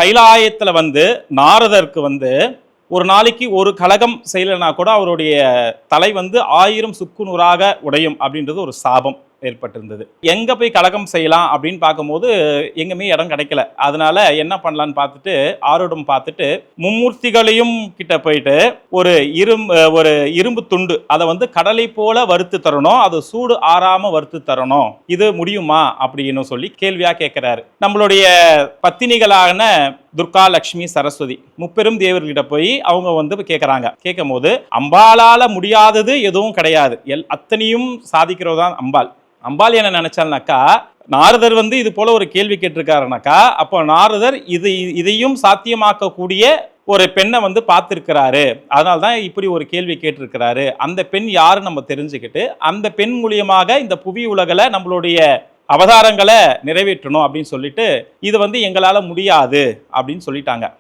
கைலாயத்துல நாரதருக்கு ஒரு நாளைக்கு ஒரு கலகம் செய்யலைன்னா கூட அவருடைய தலை 1000 சுக்குநூறாக உடையும் அப்படின்றது ஒரு சாபம் ஏற்பட்டிருந்தது. எங்க போய் கலகம் செய்யலாம் அப்படின்னு பார்க்கும்போது எங்குமே இடம் கிடைக்கல. அதனால என்ன பண்ணலான்னு பார்த்துட்டு ஆரோடம் பார்த்துட்டு மும்மூர்த்திகளையும் கிட்ட போயிட்டு ஒரு இரும்பு துண்டு அதை கடலை போல வறுத்து தரணும், அது சூடு ஆறாம வறுத்து தரணும், இது முடியுமா அப்படின்னு சொல்லி கேள்வியா கேட்கிறாரு. நம்மளுடைய பத்தினிகளான துர்கா, லட்சுமி, சரஸ்வதி முப்பெரும் தேவர்கிட்ட போய் அவங்க கேட்கறாங்க. கேட்கும் போது அம்பாளால முடியாதது எதுவும் கிடையாது, அத்தனையும் சாதிக்கிறதான் அம்பாள். அம்பாள் என்ன நினைச்சால்னாக்கா, நாரதர் இது போல ஒரு கேள்வி கேட்டிருக்காருனாக்கா, அப்போ நாரதர் இதையும் சாத்தியமாக்கக்கூடிய ஒரு பெண்ணை பார்த்திருக்கிறாரு, அதனால்தான் இப்படி ஒரு கேள்வி கேட்டிருக்கிறாரு. அந்த பெண் யாரு நம்ம தெரிஞ்சுக்கிட்டு அந்த பெண் மூலியமாக இந்த புவி உலகில் நம்மளுடைய அவதாரங்களை நிறைவேற்றணும் அப்படின்னு சொல்லிட்டு இது எங்களால முடியாது அப்படின்னு சொல்லிட்டாங்க.